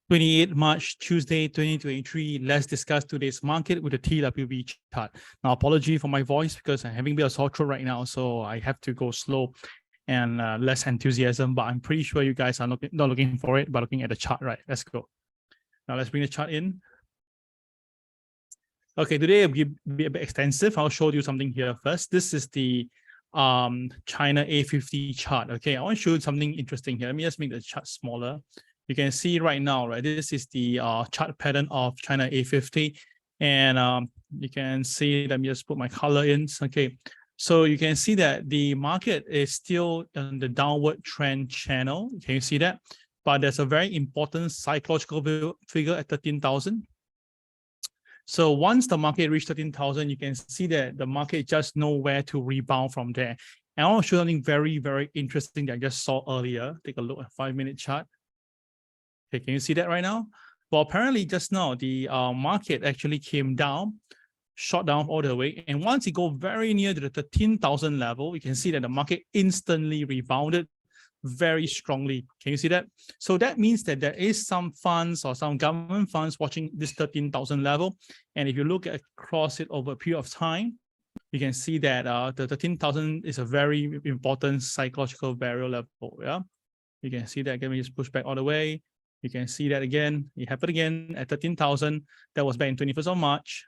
28 March, Tuesday, 2023. Let's discuss today's market with the TWB chart. Now, apology for my voice because I'm having a bit of sore throat right now, so I have to go slow and less enthusiasm, but I'm pretty sure you guys are not looking for it, but looking at the chart, right? Let's go. Now, let's bring the chart in. Okay, today will be a bit extensive. I'll show you something here first. This is the China A50 chart. Okay, I want to show you something interesting here. Let me just make the chart smaller. You can see right now, right? This is the chart pattern of China A50, and you can see. Let me just put my color in. Okay, so you can see that the market is still in the downward trend channel. Can you see that? But there's a very important psychological figure at 13,000. So once the market reached 13,000, you can see that the market just know where to rebound from there. And I want to show something very, very interesting that I just saw earlier. Take a look at 5-minute chart. Okay, can you see that right now? Well, apparently just now the market actually came down, shot down all the way. And once it go very near to the 13,000 level, you can see that the market instantly rebounded very strongly. Can you see that? So that means that there is some funds or some government funds watching this 13,000 level. And if you look across it over a period of time, you can see that the 13,000 is a very important psychological barrier level. Yeah, you can see that. Again, we just push back all the way. You can see that again. It happened again at 13,000. That was back in 21st of March.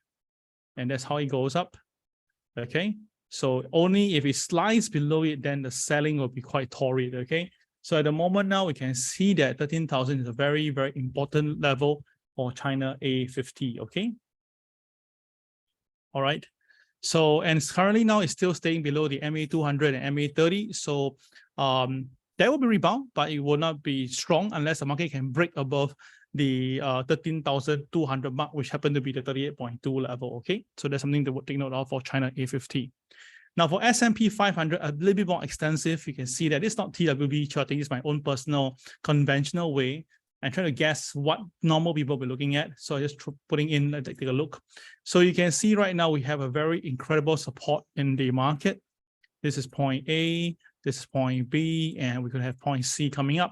And that's how it goes up. Okay. So only if it slides below it, then the selling will be quite torrid. Okay. So at the moment now, we can see that 13,000 is a very, very important level for China A50. Okay. All right. So, and currently now it's still staying below the MA200 and MA30. So, there will be rebound, but it will not be strong unless the market can break above the 13,200 mark, which happened to be the 38.2 level. Okay, so that's something to take note of for China A50. Now for S&P 500, a little bit more extensive. You can see that it's not TWB charting. It's my own personal conventional way. I'm trying to guess what normal people will be looking at. So I just putting in, take a look. So you can see right now we have a very incredible support in the market. This is point A. This is point B, and we could have point C coming up.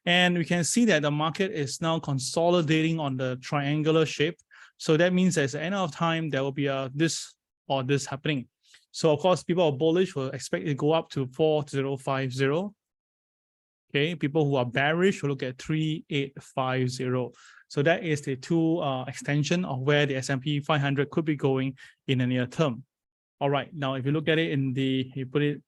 And we can see that the market is now consolidating on the triangular shape. So that means at the end of time, there will be this or this happening. So of course, people are bullish will expect it to go up to 4050. Okay, people who are bearish will look at 3850. So that is the two extension of where the S&P 500 could be going in the near term. All right, now if you look at it in the, you put it,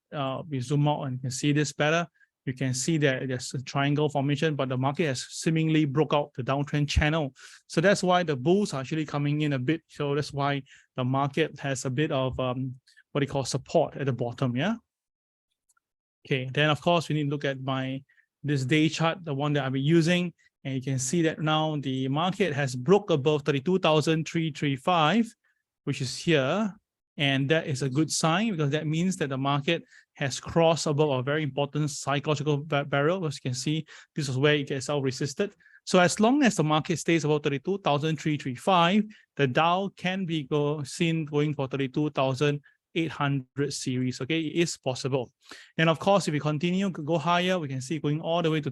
we zoom out and you can see this better. You can see that there's a triangle formation, but the market has seemingly broke out the downtrend channel. So that's why the bulls are actually coming in a bit. So that's why the market has a bit of what they call support at the bottom, yeah? Okay, then of course we need to look at this day chart, the one that I've been using. And you can see that now the market has broke above 32,335, which is here. And that is a good sign because that means that the market has crossed above a very important psychological barrier. As you can see, this is where it gets out-resisted. So as long as the market stays above 32,335, the Dow can be seen going for 32,800 series. Okay, it is possible. And of course, if we continue to go higher, we can see going all the way to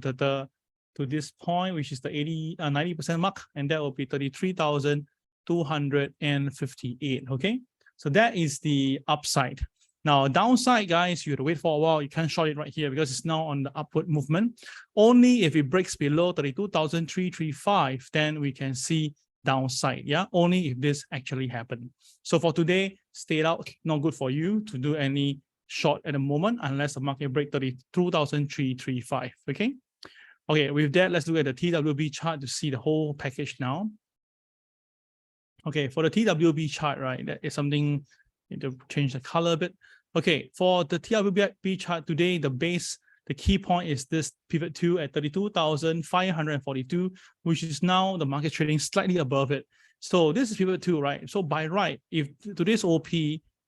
this point, which is the 90% mark, and that will be 33,258. Okay. So that is the upside. Now, downside, guys, you have to wait for a while. You can't short it right here because it's now on the upward movement. Only if it breaks below 32,335, then we can see downside. Yeah, only if this actually happened. So for today, stay out. Not good for you to do any short at the moment unless the market break 32,335. Okay. Okay. With that, let's look at the TWB chart to see the whole package now. Okay, for the TWB chart, right, that is something to change the color a bit. Okay, for the TWB chart today, the key point is this pivot 2 at 32,542, which is now the market trading slightly above it. So this is pivot 2, right? So by right, if today's OP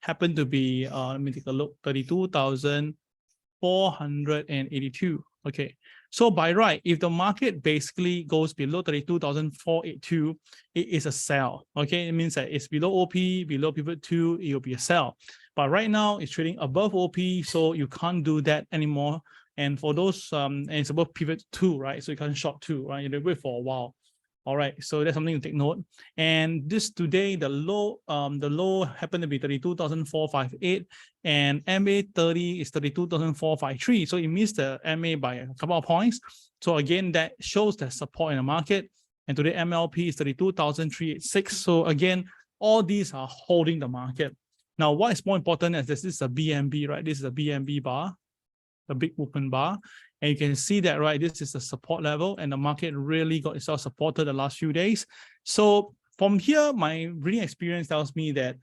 happened to be, let me take a look, 32,482. Okay, so by right, if the market basically goes below 32,482, it is a sell. Okay, it means that it's below OP, below pivot 2, it will be a sell. But right now it's trading above OP, so you can't do that anymore. And for those, and it's above pivot 2, right? So you can't short 2, right? You wait for a while. All right, so that's something to take note. And this today, the low happened to be 32,458, and MA30 is 32,453. So it missed the MA by a couple of points. So again, that shows the support in the market. And today MLP is 32,386. So again, all these are holding the market. Now, what is more important is this is a BNB, right? This is a BNB bar, the big movement bar. And you can see that, right, this is the support level, and the market really got itself supported the last few days. So from here, my reading experience tells me that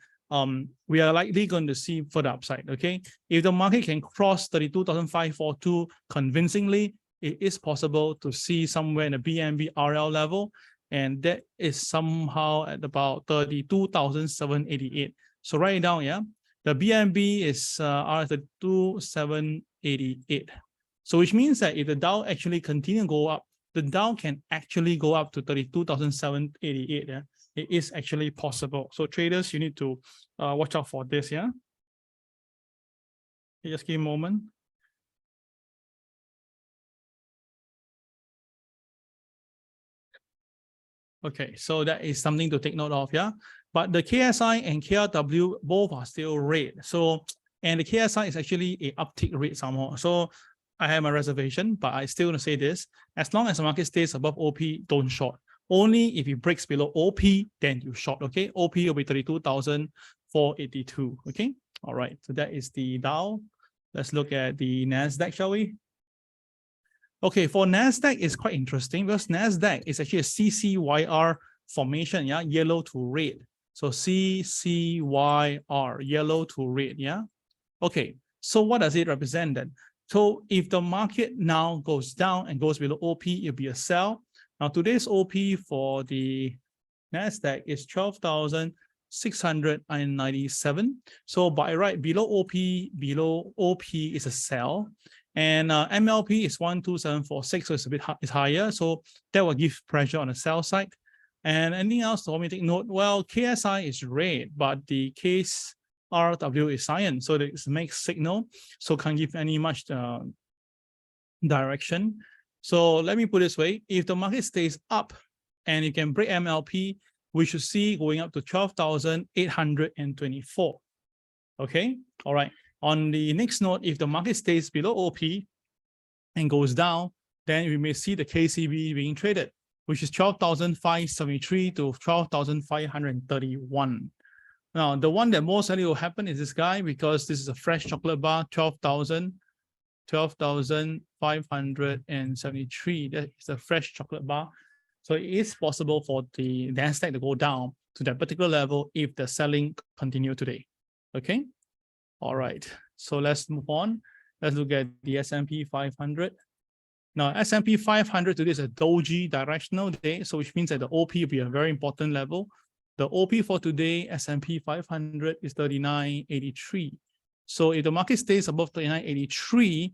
we are likely going to see further upside, okay? If the market can cross 32,542 convincingly, it is possible to see somewhere in the BNB RL level, and that is somehow at about 32,788. So write it down, yeah? The BNB is R32,788. So which means that if the Dow actually continue to go up, the Dow can actually go up to 32,788. Yeah, it is actually possible. So traders, you need to watch out for this. Yeah. Just give me a moment. Okay, so that is something to take note of. Yeah, but the KSI and KRW both are still red. So and the KSI is actually a uptick rate somehow. So I have my reservation, but I still want to say this: as long as the market stays above OP, don't short. Only if it breaks below OP, then you short. Okay, OP will be 32,482. Okay, all right. So that is the Dow. Let's look at the NASDAQ, shall we? Okay, for NASDAQ, it's quite interesting because NASDAQ is actually a CCYR formation. Yeah, yellow to red. So CCYR, yellow to red. Yeah. Okay. So what does it represent then? So if the market now goes down and goes below OP, it'll be a sell. Now today's OP for the NASDAQ is 12,697. So by right, below OP is a sell. And MLP is 12746, so it's a bit it's higher. So that will give pressure on the sell side. And anything else to me take note? Well, KSI is red, but the case RW is cyan, so it's a mixed signal, so can't give any much direction. So let me put it this way: if the market stays up and it can break MLP, we should see going up to 12,824. Okay, all right. On the next note, if the market stays below OP and goes down, then we may see the KCB being traded, which is 12,573 to 12,531. Now, the one that most likely will happen is this guy, because this is a fresh chocolate bar, 12,573. That is a fresh chocolate bar. So it is possible for the NASDAQ to go down to that particular level if the selling continue today. Okay. All right. So let's move on. Let's look at the S&P 500. Now, S&P 500 today is a doji directional day, so which means that the OP will be a very important level. The OP for today, S&P 500 is 39.83. So if the market stays above 39.83,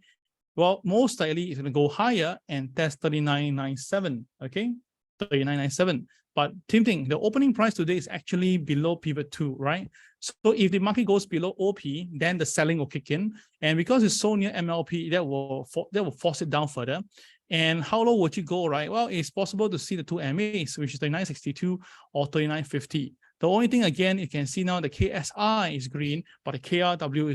well, most likely it's going to go higher and test 39.97. Okay, 39.97. But same thing, the opening price today is actually below pivot 2, right? So if the market goes below OP, then the selling will kick in. And because it's so near MLP, that will force it down further. And how low would you go, right? Well, it's possible to see the two MAs, which is 39.62 or 39.50. The only thing, again, you can see now the KSI is green, but the KRW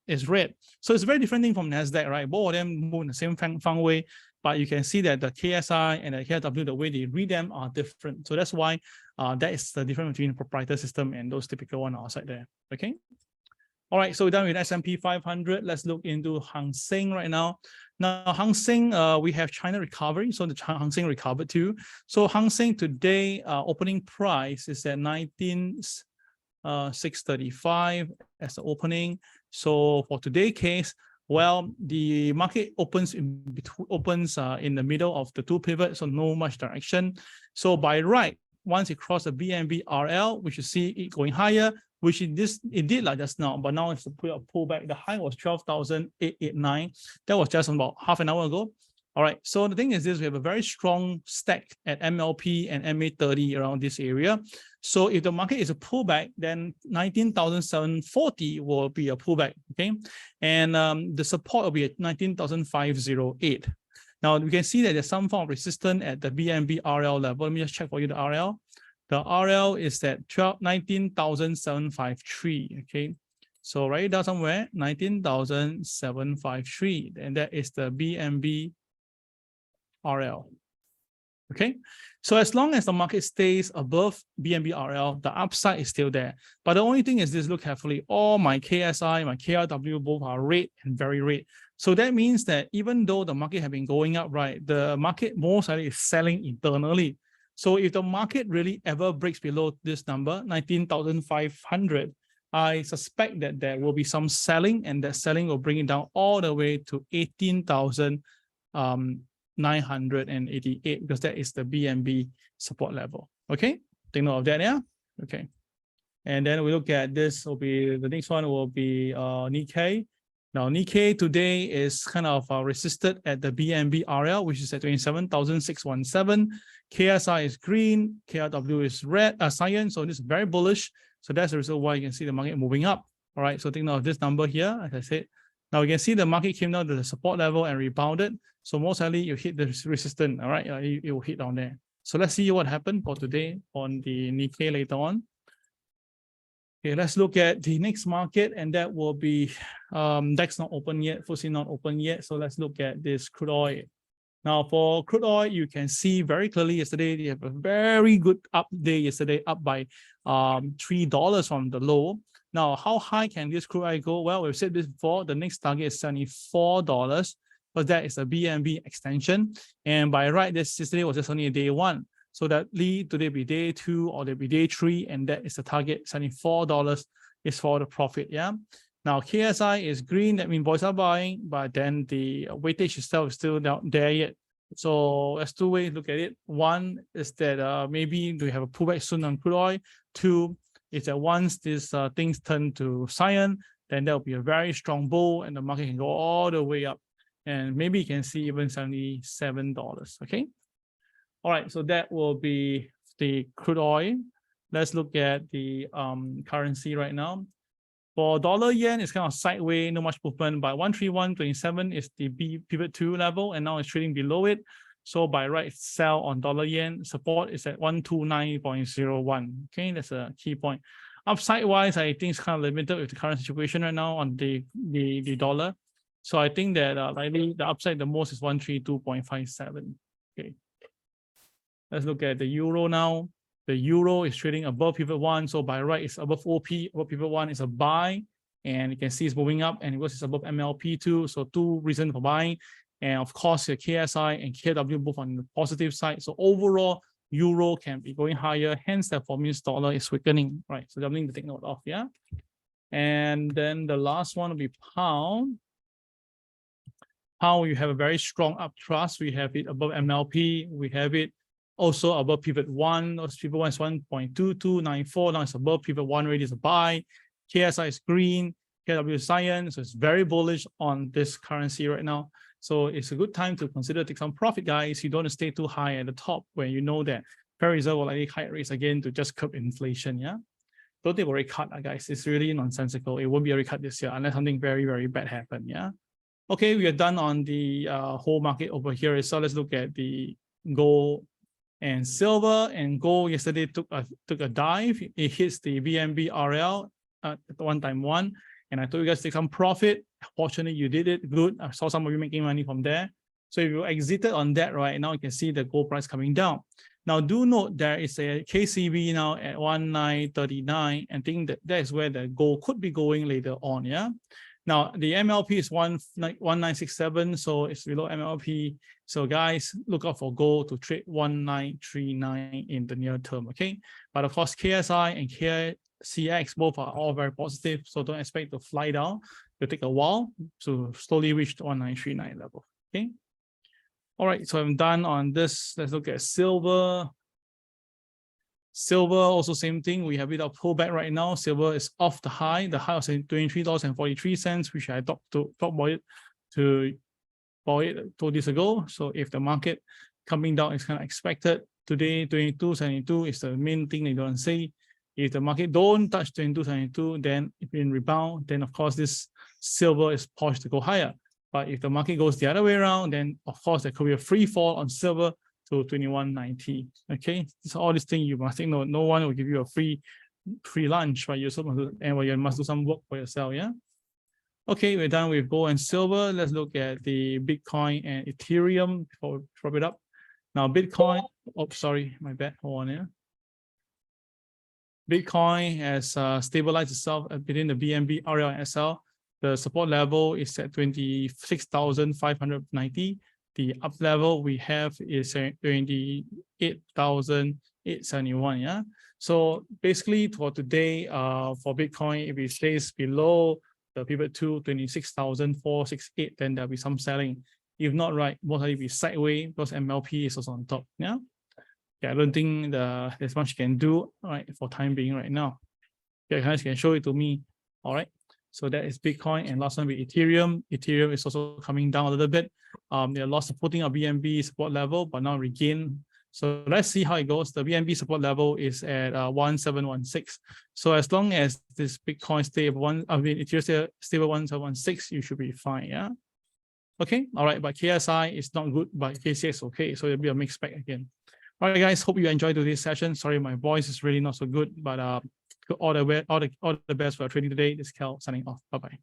is red. So it's a very different thing from NASDAQ, right? Both of them move in the same fun way, but you can see that the KSI and the KRW, the way they read them are different. So that's why that is the difference between the proprietary system and those typical ones outside there, okay? All right, so we're done with S&P 500. Let's look into Hang Seng right now. Now, Hang Seng, we have China recovery, so the Hang Seng recovered too. So Hang Seng today, opening price is at 19,635 as the opening. So for today's case, well, the market opens in the middle of the two pivots, so no much direction. So by right, once it crossed the BNB RL, we should see it going higher, which it did like just now, but now it's a pullback. The high was 12,889. That was just about half an hour ago. All right, so the thing is this: we have a very strong stack at MLP and MA30 around this area. So if the market is a pullback, then 19,740 will be a pullback, okay? And the support will be at 19,508. Now we can see that there's some form of resistance at the BNB RL level. Let me just check for you the RL. The RL is at 19,753. Okay, so write it down somewhere, 19,753, and that is the BNB RL. Okay, so as long as the market stays above BNB RL, the upside is still there. But the only thing is this: look carefully. All my KSI, my KRW, both are red and very red. So that means that even though the market has been going up, right, the market most likely is selling internally. So if the market really ever breaks below this number, 19,500, I suspect that there will be some selling, and that selling will bring it down all the way to 18,988, because that is the BNB support level. Okay, take note of that, yeah? Okay. And then we look at this, will be the next one will be NIKKEI. Now, NIKKEI today is kind of resisted at the BNB RL, which is at 27,617. KSI is green, KRW is red, cyan, so this is very bullish. So that's the reason why you can see the market moving up. All right, so take note of this number here, as I said. Now, you can see the market came down to the support level and rebounded. So most likely you hit the resistance, all right? It will hit down there. So let's see what happened for today on the NIKKEI later on. Okay, let's look at the next market, and that will be DAX not open yet, FTSE not open yet. So let's look at this crude oil. Now, for crude oil, you can see very clearly yesterday, they have a very good up day yesterday, up by $3 from the low. Now, how high can this crude oil go? Well, we've said this before, the next target is $74, but that is a BNB extension. And by right, this yesterday was just only a day one. So that lead today be day two or there be day three, and that is the target. $74 is for the profit. Yeah. Now KSI is green, that means boys are buying, but then the weightage itself is still not there yet. So there's two ways to look at it. One is that maybe we have a pullback soon on crude oil. Two is that once these things turn to cyan, then there will be a very strong bull, and the market can go all the way up, and maybe you can see even $77. Okay. All right, so that will be the crude oil. Let's look at the currency right now. For dollar yen, it's kind of sideways, no much movement, but 131.27 is the pivot 2 level, and now it's trading below it. So by right, sell on dollar yen. Support is at 129.01. Okay, that's a key point. Upside wise, I think it's kind of limited with the current situation right now on the dollar. So I think that likely the upside the most is 132.57. Okay. Let's look at the euro now. The euro is trading above pivot 1. So by right, it's above OP. Above pivot 1 is a buy. And you can see it's moving up, and it's above MLP too. So two reasons for buying. And of course, the KSI and KW both on the positive side. So overall, euro can be going higher. Hence, that means dollar is weakening. Right. So something to take note of. Yeah. And then the last one will be pound. Pound, you have a very strong upthrust. We have it above MLP. We have it also above pivot 1. Pivot 1 is 1.2294. Now it's above pivot 1 already, is a buy. KSI is green. KW is cyan. So it's very bullish on this currency right now. So it's a good time to consider take some profit, guys. You don't want to stay too high at the top when you know that Federal Reserve will likely hike rates again to just curb inflation. Yeah. Don't think of a rate cut, guys. It's really nonsensical. It won't be a rate cut this year unless something very, very bad happens. Yeah. Okay, we are done on the whole market over here. So let's look at the gold and silver. And gold yesterday took a dive. It hits the BNB RL at 1x1, and I told you guys take some profit. Fortunately, you did it good. I saw some of you making money from there. So if you exited on that right now, you can see the gold price coming down. Now, do note there is a KCB now at 1939, and think that that is where the gold could be going later on. Yeah. Now, the MLP is 1967, so it's below MLP. So guys, look out for gold to trade 1939 in the near term, okay? But of course, KSI and KCX both are all very positive, so don't expect to fly down. It'll take a while to slowly reach the 1939 level, okay? All right, so I'm done on this. Let's look at silver. Silver, also same thing. We have a bit of pullback right now. Silver is off the high. The high was $23.43, which I talked about it 2 days ago. So if the market coming down is kind of expected, today 22.72 is the main thing they don't say. If the market don't touch 22.72, then if it rebound, then of course this silver is poised to go higher. But if the market goes the other way around, then of course there could be a free fall on silver to 21.90. Okay, so all these things you must think. No one will give you a free lunch, but you also must do, and you must do some work for yourself. Yeah. Okay, we're done with gold and silver. Let's look at the Bitcoin and Ethereum before we prop it up. Now Bitcoin. Oh, sorry, my bad. Hold on here. Bitcoin has stabilized itself between the BNB, RL, and SL. The support level is at 26,590. The up level we have is 28,871. Yeah. So basically for today, for Bitcoin, if it stays below the pivot to 26,468, then there'll be some selling. If not, right, most likely be sideways because MLP is also on top. Yeah. Yeah, I don't think there's much you can do, right, for time being right now. Yeah, guys can show it to me. All right. So that is Bitcoin, and last one will be Ethereum. Ethereum is also coming down a little bit. They lost supporting our BNB support level, but now regain. So let's see how it goes. The BNB support level is at 1716. So as long as this Bitcoin stable Ethereum stable 1716, you should be fine. Yeah. Okay. All right. But KSI is not good, but KCX is okay. So it'll be a mixed bag again. All right, guys. Hope you enjoyed today's session. Sorry, my voice is really not so good, but all the best for trading today. This is Cal signing off. Bye bye.